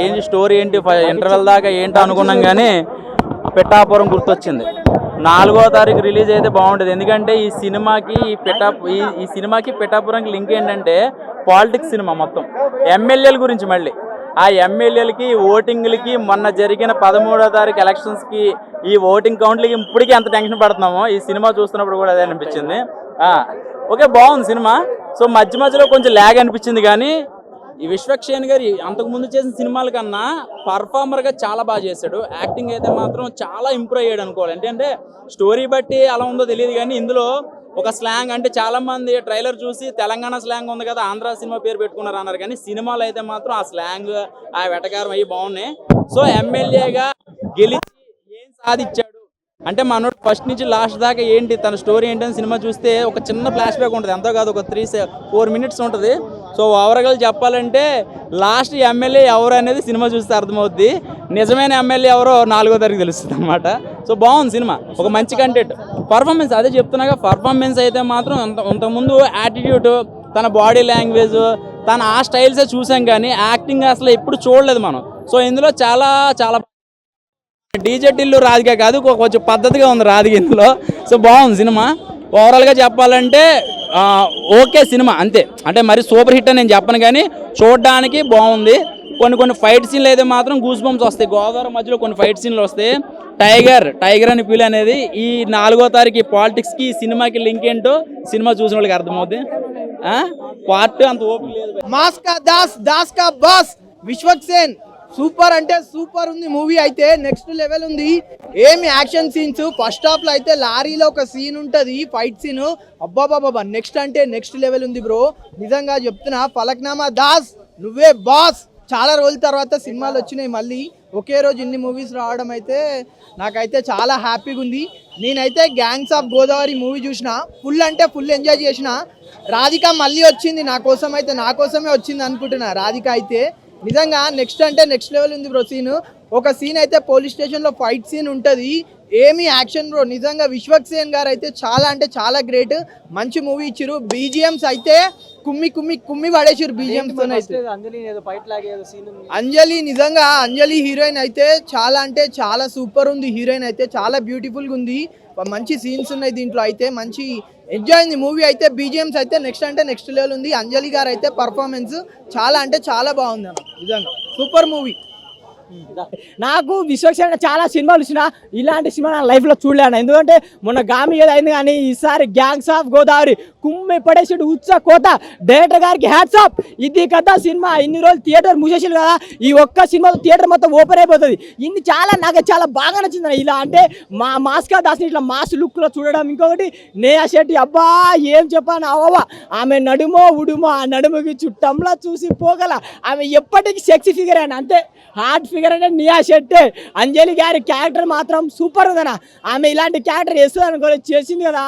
ఏంటి స్టోరీ ఏంటి ఇంటర్వెల్ దాకా ఏంటో అనుకున్నాం కానీ పిఠాపురం గుర్తొచ్చింది. 4వ తారీఖు రిలీజ్ అయితే బాగుంటుంది. ఎందుకంటే ఈ సినిమాకి పిఠాపురంకి లింక్ ఏంటంటే పాలిటిక్స్ సినిమా మొత్తం ఎమ్మెల్యేల గురించి. మళ్ళీ ఆ ఎమ్మెల్యేలకి ఓటింగ్లకి మొన్న జరిగిన 13వ తారీఖు ఎలక్షన్స్కి ఈ ఓటింగ్ కౌంట్లకి ఇప్పటికీ ఎంత టెన్షన్ పడుతున్నామో ఈ సినిమా చూస్తున్నప్పుడు కూడా అదే అనిపించింది. ఓకే, బాగుంది సినిమా. సో మధ్యలో కొంచెం ల్యాగ్ అనిపించింది కానీ ఈ విశ్వక్సేన్ గారు అంతకుముందు చేసిన సినిమాల కన్నా పర్ఫార్మర్గా చాలా బాగా చేశాడు. యాక్టింగ్ అయితే మాత్రం చాలా ఇంప్రూవ్ అయ్యాడు అనుకోవాలి. అంటే స్టోరీ బట్టి అలా ఉందో తెలియదు కానీ ఇందులో ఒక స్లాంగ్, అంటే చాలామంది ట్రైలర్ చూసి తెలంగాణ స్లాంగ్ ఉంది కదా ఆంధ్ర సినిమా పేరు పెట్టుకున్నారు అన్నారు, కానీ సినిమాలు అయితే మాత్రం ఆ స్లాంగ్ ఆ వెటకారం అవి బాగున్నాయి. సో ఎమ్మెల్యేగా గెలిచి ఏం సాధించాడు అంటే మనోడు ఫస్ట్ నుంచి లాస్ట్ దాకా ఏంటి తన స్టోరీ ఏంటని సినిమా చూస్తే ఒక చిన్న ఫ్లాష్ బ్యాక్ ఉంటుంది. ఎంతో కాదు, ఒక 3-4 మినిట్స్ ఉంటుంది. సో ఓవరాల్గా చెప్పాలంటే లాస్ట్ ఎమ్మెల్యే ఎవరు అనేది సినిమా చూస్తే అర్థమవుద్ది. నిజమైన ఎమ్మెల్యే ఎవరో 4వ తారీఖు తెలుస్తుంది అనమాట. సో బాగుంది సినిమా, ఒక మంచి కంటెంట్. పర్ఫార్మెన్స్ అదే చెప్తున్నాగా, పర్ఫార్మెన్స్ అయితే మాత్రం ఇంతకుముందు యాటిట్యూడ్, తన బాడీ లాంగ్వేజ్, తన ఆ స్టైల్సే చూసాం కానీ యాక్టింగ్ అసలు ఎప్పుడు చూడలేదు మనం. సో ఇందులో చాలా చాలా డీజే టిల్లు రాధిక కాదు, కొంచెం పద్ధతిగా ఉంది రాధిక ఇందులో. సో బాగుంది సినిమా. ఓవరాల్గా చెప్పాలంటే ఓకే సినిమా అంతే. అంటే మరి సూపర్ హిట్ అని నేను చెప్పను కానీ చూడడానికి బాగుంది. కొన్ని ఫైట్ సీన్లు అయితే మాత్రం గూస్ బంప్స్ వస్తాయి. గోదావరి మధ్యలో కొన్ని ఫైట్ సీన్లు వస్తాయి. టైగర్ అని ఫీల్ అనేది ఈ 4వ తారీఖు పాలిటిక్స్కి సినిమాకి లింక్ ఏంటో సినిమా చూసిన వాళ్ళకి అర్థమవుతుంది. పార్ట్ అంత ఓపిక లేదు. మాస్ కా దాస్ కా బాస్ విశ్వక్సేన్ సూపర్ అంటే సూపర్ ఉంది. మూవీ అయితే నెక్స్ట్ లెవెల్ ఉంది. ఏమి యాక్షన్ సీన్స్, ఫస్ట్ హాఫ్ లో అయితే లారీలో ఒక సీన్ ఉంటది, ఫైట్ సీన్. అబ్బాబాబా నెక్స్ట్ అంటే నెక్స్ట్ లెవెల్ ఉంది బ్రో. నిజంగా చెప్తున్నా, ఫలక్నామా దాస్ నువ్వే బాస్. చాలా రోజుల తర్వాత సినిమాలు వచ్చినాయి, మళ్ళీ ఒకే రోజు ఇన్ని మూవీస్ రావడం అయితే నాకైతే చాలా హ్యాపీగా ఉంది. నేనైతే గ్యాంగ్స్ ఆఫ్ గోదావరి మూవీ చూసిన, ఫుల్ అంటే ఫుల్ ఎంజాయ్ చేసిన. రాధిక మళ్ళీ వచ్చింది నా కోసమే వచ్చింది అనుకుంటున్నా. రాధిక అయితే నిజంగా నెక్స్ట్ అంటే నెక్స్ట్ లెవెల్ ఉంది బ్రో. ఒక సీన్ అయితే పోలీస్ స్టేషన్లో ఫైట్ సీన్ ఉంటుంది, ఏమి యాక్షన్ బ్రో. నిజంగా విశ్వక్సేన్ గారు అయితే చాలా అంటే చాలా గ్రేట్. మంచి మూవీ ఇచ్చారు. బీజిఎమ్స్ అయితే కుమ్మి పడేసారు బీజిఎమ్స్. అంజలి నిజంగా అంజలి హీరోయిన్ అయితే చాలా అంటే చాలా సూపర్ ఉంది. హీరోయిన్ అయితే చాలా బ్యూటిఫుల్గా ఉంది. మంచి సీన్స్ ఉన్నాయి దీంట్లో. అయితే మంచి ఎంజాయ్ అయింది మూవీ అయితే. బీజిఎమ్స్ అయితే నెక్స్ట్ అంటే నెక్స్ట్ లెవెల్ ఉంది. అంజలి గారు అయితే పర్ఫార్మెన్స్ చాలా అంటే చాలా బాగుంది అన్న. నిజంగా సూపర్ మూవీ. నాకు విశ్వక్సేన్ చాలా సినిమాలు వచ్చినా ఇలాంటి సినిమా నా లైఫ్లో చూడలేను. ఎందుకంటే మొన్న గామి ఏదో అయింది, కానీ ఈసారి గ్యాంగ్స్ ఆఫ్ గోదావరి కుమ్మి పడేసాడు. ఉత్స కోత డైరెక్టర్ గారికి హ్యాట్స్ ఆఫ్. ఇది కదా సినిమా. ఇన్ని రోజులు థియేటర్ మూసేసారు కదా, ఈ ఒక్క సినిమా థియేటర్ మొత్తం ఓపెన్ అయిపోతుంది. ఇన్ని నాకు చాలా బాగా నచ్చింది. ఇలా అంటే మాస్కా దాస్ని ఇట్లా మాస్ లుక్లో చూడడం. ఇంకొకటి నేహా శెట్టి, అబ్బా ఏం చెప్పాను అవ్వ, ఆమె ఉడుమో ఆ నడుముకి చుట్టంలా చూసి పోగల. ఆమె ఎప్పటికీ సెక్సీ ఫిగర్ అయినా అంతే, హార్ట్ ఫిగర్ అంటే నేహా శెట్టి. అంజలి గారి క్యారెక్టర్ మాత్రం సూపర్ ఉందన్న. ఆమె ఇలాంటి క్యారెక్టర్ చేస్తుంది అనుకోలేదు, చేసింది కదా.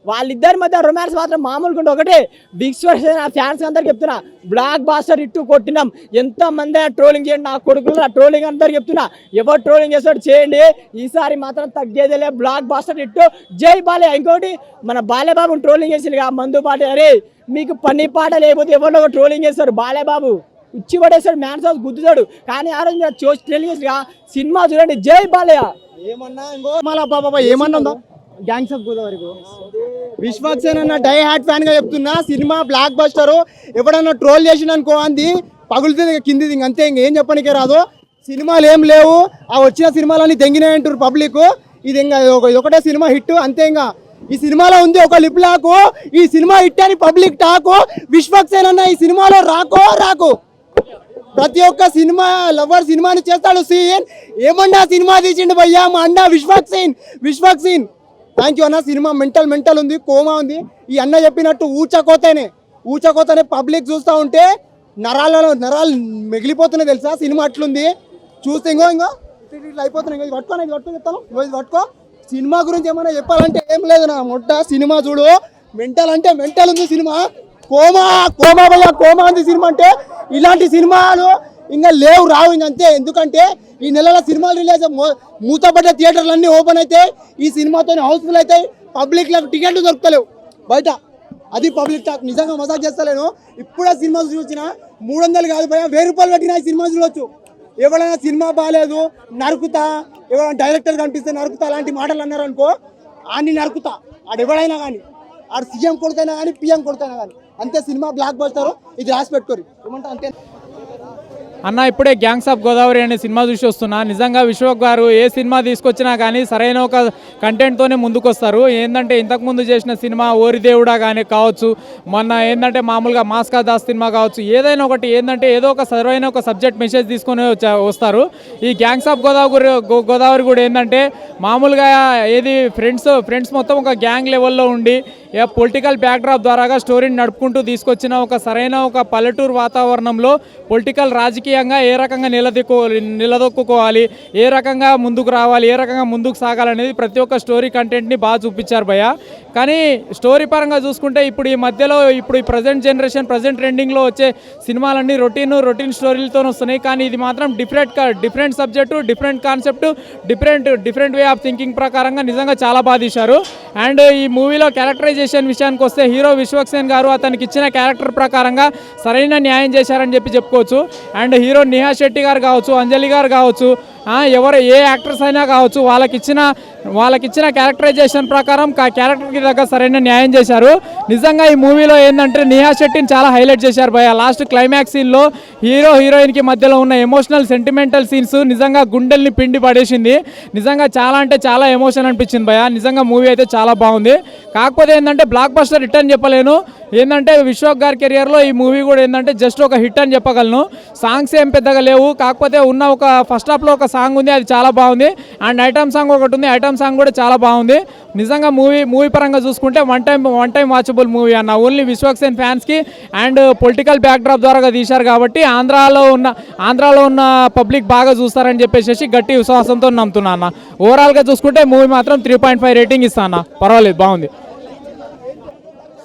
వాళ్ళిద్దరి మధ్య రొమాన్స్ మాత్రం మామూలుగా ఉంటే. ఒకటే విశ్వక్సేన్ ఫ్యాన్స్ అందరికి చెప్తున్నా, బ్లాక్ బాస్టర్ ఇట్టు కొట్టినాం. ఎంతమంది ట్రోలింగ్ చేయండి, నా కొడుకులు ట్రోలింగ్ అందరికి చెప్తున్నా. ఎవరు ట్రోలింగ్ చేస్తాడు చేయండి, ఈసారి మాత్రం తగ్గేదేలే. బ్లాక్ బాస్టర్ ఇట్టు జై బాలే. ఇంకోటి మన బాలేబాబు ట్రోలింగ్ చేసింది మందు పాట. అరే మీకు పని పాట లేకపోతే ఎవరిలో ట్రోలింగ్ చేస్తారు. బాలేబాబు ఉచ్చి పడేస్తాడు, మ్యాన్స్ హౌస్ గుద్దుతాడు. కానీ ఆ రోజు ట్రోలింగ్ సినిమా చూడండి, జై బాలయ్య. ఏమన్నా ఇంకో మళ్ళా బాబా ఏమన్నా ఉందా గ్యాంగ్స్ ఆఫ్ గోదావరి విశ్వక్సేన్ అన్న డై హార్ట్ ఫ్యాన్ గా చెప్తున్నా. Cinema block buster. ఎవడన్నా ట్రోల్ చేసిన అనుకో అంది పగులుతుంది కింది, అంతే. ఇంకేం చెప్పడానికే రాదు. సినిమాలు ఏం లేవు, ఆ వచ్చిన సినిమాలన్నీ తెంగినాయంటారు పబ్లిక్. ఇది ఇంకా ఒకటే సినిమా హిట్ అంతే. ఇంకా ఈ సినిమాలో ఉంది ఒక లిప్ లాకు, ఈ సినిమా హిట్ అని పబ్లిక్ టాకు. విశ్వక్సేన్ అన్న ఈ సినిమాలో రాకు ప్రతి ఒక్క సినిమా లవర్ సినిమాని చేస్తాడు సీన్. ఏమన్నా సినిమా తీసిండు భయ్యా మా అన్న విశ్వక్సేన్. థ్యాంక్ యూ అన్న. సినిమా మెంటల్ ఉంది, కోమా ఉంది. ఈ అన్న చెప్పినట్టు ఊచకోతనే పబ్లిక్ చూస్తూ ఉంటే నరాలు మిగిలిపోతున్నాయి తెలుసా. సినిమా అట్లుంది చూస్తే ఇంకో ఇట్లా అయిపోతున్నాయి. ఇది పట్టుకో చెప్తాను, ఇది పట్టుకో. సినిమా గురించి ఏమైనా చెప్పాలంటే ఏం లేదు నా మొట్ట. సినిమా చూడు, మెంటల్ అంటే మెంటల్ ఉంది సినిమా. కోమా భయ్యా, కోమా ఉంది సినిమా. అంటే ఇలాంటి సినిమాలు ఇంకా రావు ఇంకంతే. ఎందుకంటే ఈ నెలలో సినిమాలు రిలీజ్ మూతపడ్డ థియేటర్లు అన్నీ ఓపెన్ అవుతాయి. ఈ సినిమాతో హౌస్ఫుల్ అవుతాయి. పబ్లిక్ టికెట్లు దొరుకుతలేవు బయట. అది పబ్లిక్ టాక్. నిజంగా మజాక్ చేస్తలేను. ఇప్పుడే సినిమా చూసిన 300 కాదు భయ, 1000 రూపాయలు పెట్టిన ఈ సినిమా చూడొచ్చు. ఎవరైనా సినిమా బాగాలేదు నరుకుతా, ఎవరైనా డైరెక్టర్ కనిపిస్తే నరుకుతా అలాంటి మాటలు అన్నారు అనుకో, ఆడిని నరుకుతా. ఆడు ఎవడైనా కానీ, ఆడు సీఎం కొడుకైనా కానీ పిఎం కొడుకైనా కానీ అంతే. సినిమా బ్లాక్ బస్టర్, ఇది రాసి పెట్టుకోరు ఏమంటే అంతే. అన్న ఇప్పుడే గ్యాంగ్స్ ఆఫ్ గోదావరి అనే సినిమా చూసి వస్తున్నా. నిజంగా విశ్వక్ గారు ఏ సినిమా తీసుకొచ్చినా కానీ సరైన ఒక కంటెంట్తోనే ముందుకొస్తారు. ఏంటంటే ఇంతకుముందు చేసిన సినిమా ఓరిదేవుడా కానీ కావచ్చు, మొన్న ఏంటంటే మామూలుగా మాస్కా దాస్ సినిమా కావచ్చు, ఏదైనా ఒకటి ఏంటంటే ఏదో ఒక సరైన ఒక సబ్జెక్ట్ మెసేజ్ తీసుకొని వస్తారు. ఈ గ్యాంగ్స్ ఆఫ్ గోదావరి కూడా ఏంటంటే మామూలుగా ఏది ఫ్రెండ్స్ మొత్తం ఒక గ్యాంగ్ లెవెల్లో ఉండి పొలిటికల్ బ్యాక్డ్రాప్ ద్వారాగా స్టోరీని నడుపుకుంటూ తీసుకొచ్చిన ఒక సరైన ఒక పల్లెటూరు వాతావరణంలో పొలిటికల్ రాజకీయంగా ఏ రకంగా నిలదొక్కుకోవాలి, ఏ రకంగా ముందుకు రావాలి, ఏ రకంగా ముందుకు సాగాలనేది ప్రతి ఒక్క స్టోరీ కంటెంట్ని బాగా చూపించారు భయ్య. కానీ స్టోరీ పరంగా చూసుకుంటే ఇప్పుడు ఈ మధ్యలో ఈ ప్రజెంట్ జనరేషన్ ప్రజెంట్ ట్రెండింగ్లో వచ్చే సినిమాలన్నీ రొటీన్ స్టోరీలతో వస్తున్నాయి. కానీ ఇది మాత్రం different subject, different concept, different way of thinking ప్రకారంగా నిజంగా చాలా బాగా తీశారు. అండ్ ఈ మూవీలో క్యారెక్టరైజేషన్ విషయానికి వస్తే హీరో విశ్వక్ సేన్ గారు అతనికి ఇచ్చిన క్యారెక్టర్ ప్రకారంగా సరైన న్యాయం చేశారని చెప్పుకోవచ్చు. అండ్ హీరో నిహా శెట్టి గారు కావచ్చు, అంజలి గారు కావచ్చు, ఎవరు ఏ యాక్టర్స్ అయినా కావచ్చు, వాళ్ళకిచ్చిన క్యారెక్టరైజేషన్ ప్రకారం క్యారెక్టర్కి దగ్గర సరైన న్యాయం చేశారు. నిజంగా ఈ మూవీలో ఏంటంటే నిహా శెట్టిని చాలా హైలైట్ చేశారు భయ్య. లాస్ట్ క్లైమాక్స్ సీన్లో హీరోయిన్కి మధ్యలో ఉన్న ఎమోషనల్ సెంటిమెంటల్ సీన్స్ నిజంగా గుండెల్ని పిండి పడేసింది. నిజంగా చాలా అంటే చాలా ఎమోషన్ అనిపించింది భయ్య. నిజంగా మూవీ అయితే చాలా బాగుంది. కాకపోతే ఏంటంటే బ్లాక్ బస్టర్ హిట్ అని చెప్పలేను. ఏంటంటే విశ్వక్ గారి కెరియర్లో ఈ మూవీ కూడా ఏంటంటే జస్ట్ ఒక హిట్ అని చెప్పగలను. సాంగ్స్ ఏం పెద్దగా లేవు, కాకపోతే ఉన్న ఒక ఫస్ట్ హాఫ్లో ఒక సాంగ్ ఉంది, అది చాలా బాగుంది. అండ్ ఐటమ్ సాంగ్ ఒకటి ఉంది, ఐటమ్ సాంగ్ కూడా చాలా బాగుంది. నిజంగా మూవీ పరంగా చూసుకుంటే వన్ టైం వాచబుల్ మూవీ అన్న. ఓన్లీ విశ్వక్ సేన్ ఫ్యాన్స్కి అండ్ పొలిటికల్ బ్యాక్డ్రాప్ ద్వారా తీశారు కాబట్టి ఆంధ్రాలో ఉన్న పబ్లిక్ బాగా చూస్తారని చెప్పేసి గట్టి విశ్వాసంతో నమ్ముతున్నా అన్న. ఓవరాల్గా చూసుకుంటే మూవీ మాత్రం 3.5 రేటింగ్ ఇస్తా అన్న. పర్వాలేదు, బాగుంది.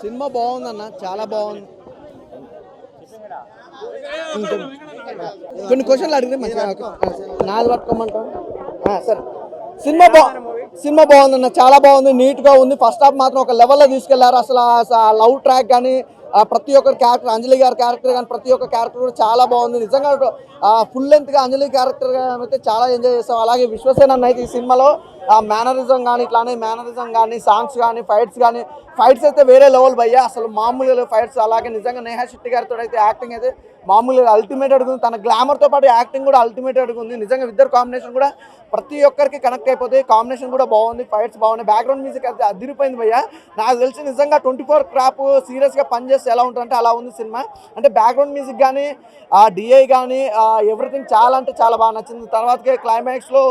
సినిమా బాగుందన్న, చాలా బాగుంది. కొన్ని క్వశ్చన్లు అడిగితే మంచిగా నాది పట్టుకోమంటాం. సరే, సినిమా బాగుందన్న, చాలా బాగుంది, నీట్గా ఉంది. ఫస్ట్ హాఫ్ మాత్రం ఒక లెవెల్లో తీసుకెళ్లారు. అసలు లవ్ ట్రాక్ కానీ ప్రతి ఒక్కరి క్యారెక్టర్, అంజలి గారి క్యారెక్టర్ కానీ ప్రతి ఒక్క క్యారెక్టర్ కూడా చాలా బాగుంది. నిజంగా ఫుల్ లెంత్గా అంజలి క్యారెక్టర్ అయితే చాలా ఎంజాయ్ చేస్తాం. అలాగే విశ్వసేన అన్న అయితే ఈ సినిమాలో మేనరిజం కానీ ఇట్లానే మేనరిజం కానీ సాంగ్స్ కానీ ఫైట్స్ అయితే వేరే లెవెల్ భయ్యా, అసలు మామూలుగా ఫైట్స్. అలాగే నిజంగా నేహా శెట్టి గారితో అయితే యాక్టింగ్ అయితే మామూలుగా అల్టిమేటెడ్గా ఉంది. తన గ్లామర్తో పాటు యాక్టింగ్ కూడా అల్టిమేటెడ్గా ఉంది. నిజంగా ఇద్దరు కాంబినేషన్ కూడా ప్రతి ఒక్కరికి కనెక్ట్ అయిపోతుంది. కాంబినేషన్ కూడా బాగుంది, ఫైట్స్ బాగున్నాయి, బ్యాక్గ్రౌండ్ మ్యూజిక్ అయితే అదిరిపోయింది భయ్యా. నాకు తెలిసి నిజంగా 24 క్రాప్ సీరియస్గా పనిచేస్తే ఎలా ఉంటుందంటే అలా ఉంది సినిమా. అంటే బ్యాక్గ్రౌండ్ మ్యూజిక్ కానీ డిఐ కానీ ఎవ్రీథింగ్ చాలా అంటే చాలా బాగా నచ్చింది. తర్వాతకి క్లైమాక్స్లో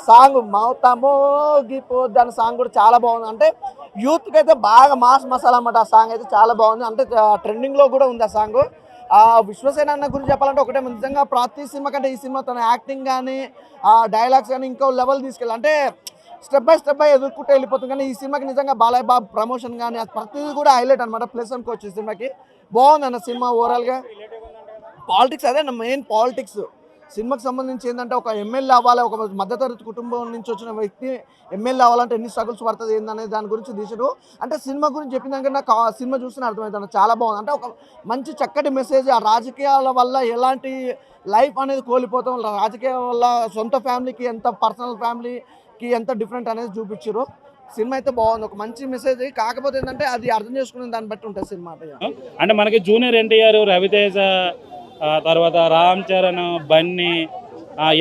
సాంగ్ మౌతమోగిపోద్ది అనే సాంగ్ కూడా చాలా బాగుంది. అంటే యూత్కి అయితే బాగా మాస్ మసాలా అన్నమాట. ఆ సాంగ్ అయితే చాలా బాగుంది, అంటే ట్రెండింగ్లో కూడా ఉంది ఆ సాంగ్. విశ్వసేన అన్న గురించి చెప్పాలంటే ఒకటే, నిజంగా ప్రతి సినిమా కంటే ఈ సినిమా తన యాక్టింగ్ కానీ డైలాగ్స్ కానీ ఇంకో లెవెల్ తీసుకెళ్ళి, అంటే స్టెప్ బై ఎదుర్కొంటూ వెళ్ళిపోతుంది. కానీ ఈ సినిమాకి నిజంగా బాలయ్య బాబు ప్రమోషన్ కానీ ప్రతిదీ కూడా హైలైట్ అనమాట. ప్లస్ అనుకోవచ్చు సినిమాకి. బాగుంది అన్న సినిమా ఓవరాల్గా. పాలిటిక్స్ అదే మెయిన్ పాలిటిక్స్ సినిమాకి సంబంధించి ఏంటంటే ఒక ఎమ్మెల్యే అవ్వాలి, ఒక మధ్యతరగతి కుటుంబం నుంచి వచ్చిన వ్యక్తి ఎమ్మెల్యే అవ్వాలంటే ఎన్ని స్ట్రగుల్స్ పడుతుంది ఏందనే దాని గురించి తీసారు. అంటే సినిమా గురించి చెప్పిన దానికంటే నాకు సినిమా చూస్తేనే అర్థమవుతుంది, చాలా బాగుంది. అంటే ఒక మంచి చక్కటి మెసేజ్. ఆ రాజకీయాల వల్ల ఎలాంటి లైఫ్ అనేది కోల్పోతాం, రాజకీయాల వల్ల సొంత ఫ్యామిలీకి ఎంత, పర్సనల్ ఫ్యామిలీకి ఎంత డిఫరెంట్ అనేది చూపించారు. సినిమా అయితే బాగుంది, ఒక మంచి మెసేజ్. కాకపోతే ఏంటంటే అది అర్థం చేసుకునే దాన్ని బట్టి ఉంటుంది సినిమా. అంటే మనకి జూనియర్ ఎన్టీఆర్, రవితేజ, తర్వాత రామ్ చరణ్, బన్నీ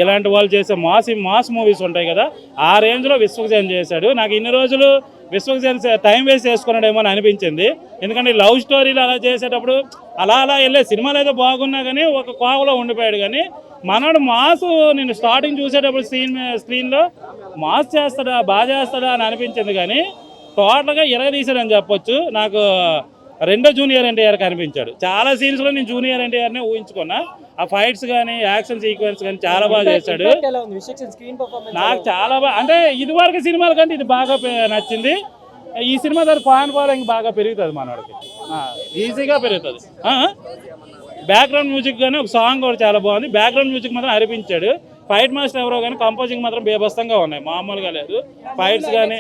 ఇలాంటి వాళ్ళు చేసే మాస్ మూవీస్ ఉంటాయి కదా, ఆ రేంజ్లో విశ్వక్ సేన్ చేశాడు. నాకు ఇన్ని రోజులు విశ్వక్ సేన్ టైం వేస్ట్ చేసుకున్నాడేమో అని అనిపించింది. ఎందుకంటే లవ్ స్టోరీలు అలా చేసేటప్పుడు అలా వెళ్ళే సినిమాలు అయితే బాగున్నా కానీ ఒక కోవలో ఉండిపోయాడు. కానీ మనోడు మాస్, నేను స్టార్టింగ్ చూసేటప్పుడు స్క్రీన్లో మాస్ చేస్తాడా, బాగా చేస్తాడా అని అనిపించింది. కానీ టోటల్గా ఇరగదీశాడని చెప్పొచ్చు. నాకు రెండో జూనియర్ ఎన్టీఆర్ కనిపించాడు. చాలా సీన్స్లో నేను జూనియర్ ఎన్టీఆర్నే ఊహించుకున్నా. ఆ ఫైట్స్ కానీ యాక్షన్ సీక్వెన్స్ కానీ చాలా బాగా చేశాడు. నాకు చాలా బాగా, అంటే ఇదివరకు సినిమాల కంటే ఇది బాగా నచ్చింది. ఈ సినిమా దాని ఫ్యాన్ ఫాలోయింగ్ బాగా పెరుగుతుంది, మనవాడికి ఈజీగా పెరుగుతుంది. బ్యాక్గ్రౌండ్ మ్యూజిక్ కానీ ఒక సాంగ్ కూడా చాలా బాగుంది. బ్యాక్గ్రౌండ్ మ్యూజిక్ మాత్రం అనిపించాడు. ఫైట్ మాస్టర్ ఎవరో కానీ కంపోజింగ్ మాత్రం బేబస్తంగా ఉన్నాయి, మామూలుగా లేదు. ఫైట్స్ కానీ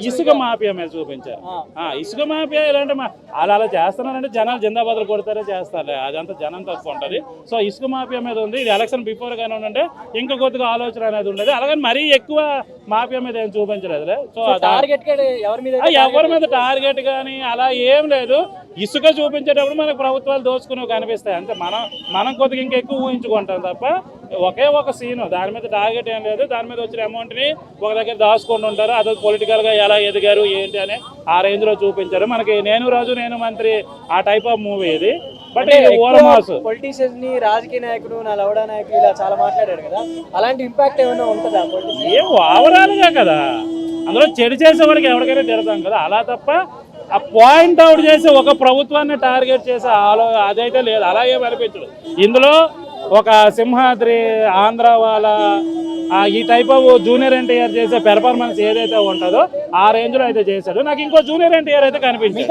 ఇసుక మాఫియా మీద చూపించారు. ఇసుక మాఫియా ఇలాంటి అలా చేస్తున్నారంటే జనాలు జిందాబాద్లు కొడతారే చేస్తారు, అదంతా జనం తక్కువ ఉంటుంది. సో ఇసుక మాఫియా మీద ఉంది. ఇది ఎలక్షన్ బిఫోర్ గానే ఉంటే ఇంకా కొద్దిగా ఆలోచన అనేది ఉండేది. అలాగని మరీ ఎక్కువ మాఫియా మీద ఏం చూపించలేదు. సో ఎవరి మీద టార్గెట్ కానీ అలా ఏం లేదు. ఇసుక చూపించేటప్పుడు మనకు ప్రభుత్వాలు దోచుకుని కనిపిస్తాయి అంతే. మనం కొద్దిగా ఇంకా ఎక్కువ ఊహించుకుంటాం తప్ప ఒకే ఒక సీను, దాని మీద టార్గెట్ ఏం లేదు. దాని మీద వచ్చిన అమౌంట్ని ఒక దగ్గర దాచుకొని ఉంటారు. అదే పొలిటికల్గా ఎలా ఎదిగారు ఏంటి అని ఆ రేంజ్లో చూపించారు మనకి. నేను రాజు నేను మంత్రి ఆ టైప్ ఆఫ్ మూవీ ఇది. బట్ పొలిటీషియన్స్ ని రాజకీయ నాయకుడు నా లవడా నాయకుడు ఇలా చాలా మాట్లాడారు కదా, అలాంటి ఇంపాక్ట్ ఏమైనా ఉంటుందా? ఏం ఓవరాల్గా కదా, అందులో చెడు చేసే వాళ్ళకి ఎవరికైనా తిడతాం కదా, అలా తప్ప ఆ పాయింట్ అవుట్ చేసి ఒక ప్రభుత్వాన్ని టార్గెట్ చేసే అదైతే లేదు. అలా ఏం అనిపించదు ఇందులో. ఒక సింహాద్రి, ఆంధ్ర వాళ్ళ ఈ టైప్ ఆఫ్ జూనియర్ ఎన్టీఆర్ చేసే పెర్ఫార్మెన్స్ ఏదైతే ఉంటుందో ఆ రేంజ్లో అయితే చేశాడు. నాకు ఇంకో జూనియర్ ఎన్టీఆర్ అయితే కనిపించింది.